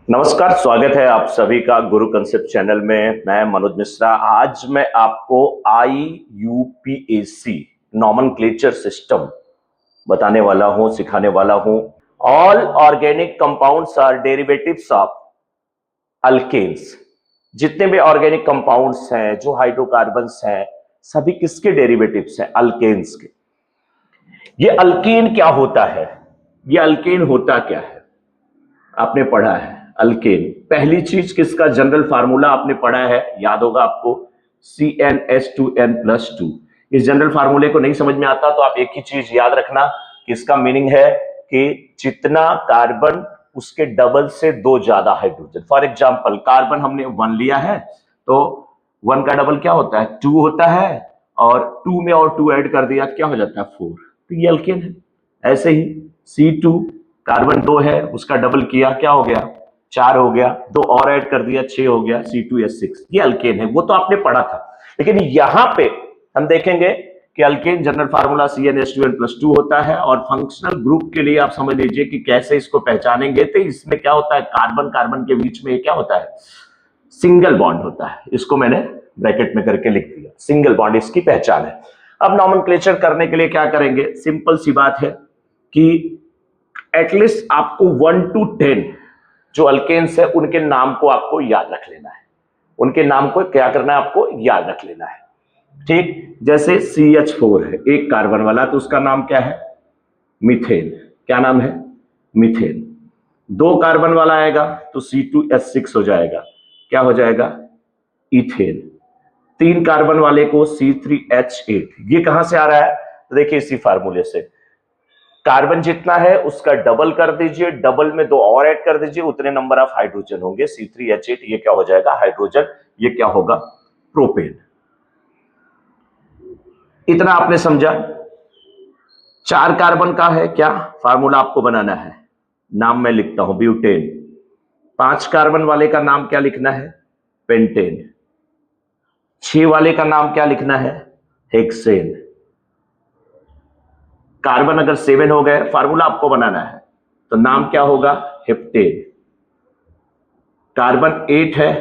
नमस्कार, स्वागत है आप सभी का गुरु कंसेप्ट चैनल में। मैं मनोज मिश्रा। आज मैं आपको IUPAC नॉमेनक्लेचर सिस्टम बताने वाला हूं, सिखाने वाला हूं। All organic compounds are derivatives of alkanes. जितने भी ऑर्गेनिक कंपाउंड्स हैं, जो हाइड्रोकार्बन्स हैं, सभी किसके डेरिवेटिव्स हैं? अल्केन्स के। ये अल्केन क्या होता है? ये अल्केन होता क्या है? आपने पढ़ा है अल्केन। पहली चीज, किसका जनरल फार्मूला आपने पढ़ा है, याद होगा आपको, CnH2n+2। इस जनरल फार्मूले को नहीं समझ में आता तो आप एक ही चीज याद रखना कि इसका मीनिंग है कि जितना कार्बन उसके डबल से दो ज्यादा हाइड्रोजन। फॉर एग्जाम्पल, कार्बन हमने 1 लिया है तो 1 का डबल क्या होता है? 2 होता है, और 2 में और 2 ऐड कर दिया, क्या हो जाता है? 4। तो ये अल्केन है। ऐसे ही C2, कार्बन 2 है, उसका डबल किया, क्या हो गया? 4 हो गया, 2 और ऐड कर दिया, 6 हो गया, C2H6। ये अल्केन है। वो तो आपने पढ़ा था, लेकिन यहां पे हम देखेंगे कि अल्केन जनरल फार्मूला CnH2n+2 होता है। और फंक्शनल ग्रुप के लिए आप समझ लीजिए कि कैसे इसको पहचानेंगे। तो इसमें क्या होता है, कार्बन कार्बन के बीच में क्या होता है? सिंगल बॉन्ड होता है। इसको मैंने ब्रैकेट में करके लिख दिया, सिंगल बॉन्ड इसकी पहचान है। अब नॉमेनक्लेचर करने के लिए क्या करेंगे? सिंपल सी बात है कि एटलीस्ट आपको 1 to 10 जो अल्केन्स है उनके नाम को आपको याद रख लेना है। उनके नाम को क्या करना है? आपको याद रख लेना है। ठीक, जैसे CH4 है, एक कार्बन वाला, तो उसका नाम क्या है? मीथेन। क्या नाम है? मीथेन। 2 कार्बन वाला आएगा तो C2H6 हो जाएगा, क्या हो जाएगा? इथेन। 3 कार्बन वाले को C3H8। ये कहां से आ रहा है? तो देखिए इसी फार्मूले से, कार्बन जितना है उसका डबल कर दीजिए, डबल में 2 और ऐड कर दीजिए, उतने नंबर ऑफ हाइड्रोजन होंगे, C3H8। ये क्या हो जाएगा? हाइड्रोजन। ये क्या होगा? प्रोपेन। इतना आपने समझा। 4 कार्बन का है, क्या फार्मूला आपको बनाना है? नाम मैं लिखता हूं, ब्यूटेन। 5 कार्बन वाले का नाम क्या लिखना है? पेंटेन। 6 वाले का नाम क्या लिखना है? हेक्सेन। कार्बन अगर 7 हो गए, फार्मूला आपको बनाना है, तो नाम क्या होगा? हेप्टेन। कार्बन 8 है,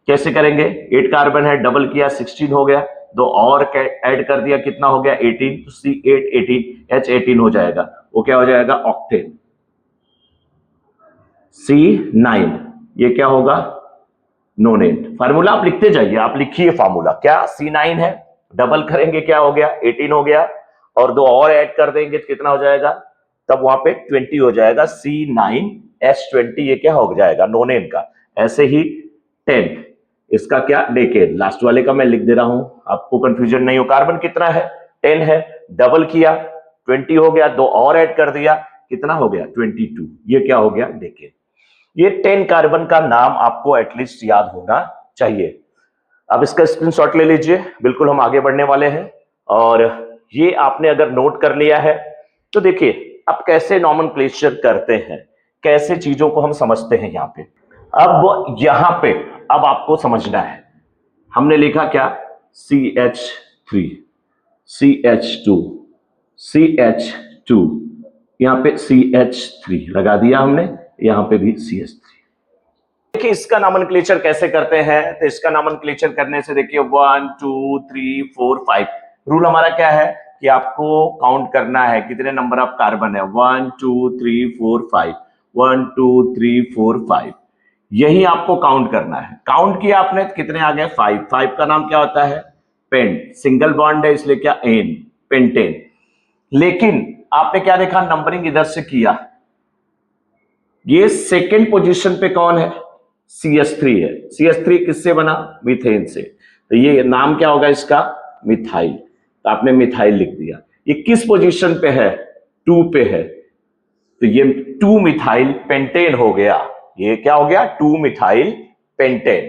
कैसे करेंगे? 8 कार्बन है, डबल किया, 16 हो गया, 2 और ऐड कर दिया, कितना हो गया? 18। तो C8 H18 हो जाएगा। वो क्या हो जाएगा? ऑक्टेन। C9, ये क्या होगा? नोनेन। फार्मूला आप लिखते जाइए, आप लिखिए फार्मूला। क्या? C9 है, डबल करेंगे, क्या हो गया? 18 हो गया, और 2 और ऐड कर देंगे तो कितना हो जाएगा? तब वहां पे 20 हो जाएगा। C9H20, ये क्या हो जाएगा? नोनेन का। ऐसे ही 10, इसका क्या? डेकेन। लास्ट वाले का मैं लिख दे रहा हूं, आपको कंफ्यूजन नहीं हो। कार्बन कितना है? 10 है, डबल किया, 20 हो गया, 2 और ऐड कर दिया, कितना हो गया? 22। ये क्या हो गया? डेकेन। ये 10 कार्बन का नाम आपको एटलीस्ट याद होना चाहिए। अब इसका स्क्रीनशॉट ले लीजिए, बिल्कुल हम आगे बढ़ने वाले हैं। और ये आपने अगर नोट कर लिया है तो देखिए अब कैसे नॉमेनक्लेचर करते हैं, कैसे चीजों को हम समझते हैं यहां पे। अब यहां पे अब आपको समझना है, हमने लिखा क्या? CH3, CH2, CH2, यहां पे CH3 लगा दिया हमने, यहां पे भी CH3। देखिए इसका नॉमेनक्लेचर कैसे करते हैं। तो इसका नॉमेनक्लेचर करने से देखिए 1 2 3 4 5 रूल हमारा क्या है कि आपको काउंट करना है कितने नंबर ऑफ कार्बन है। 1 2 3 4 5, 1 2 3 4 5, यही आपको काउंट करना है। काउंट किया आपने तो कितने आ गए? 5। 5 का नाम क्या होता है? पेंट। सिंगल बॉन्ड है इसलिए क्या? N, pentane. लेकिन आपने क्या देखा? नंबरिंग इधर से किया, ये सेकेंड पोजीशन पे कौन है? CH3 है। CH3 किससे बना? मीथेन से। तो ये नाम क्या होगा इसका? मिथाइल। तो आपने मिथाइल लिख दिया। ये किस पोजीशन पे है? 2 पे है, तो ये 2 मिथाइल पेंटेन हो गया। ये क्या हो गया? 2 मिथाइल पेंटेन।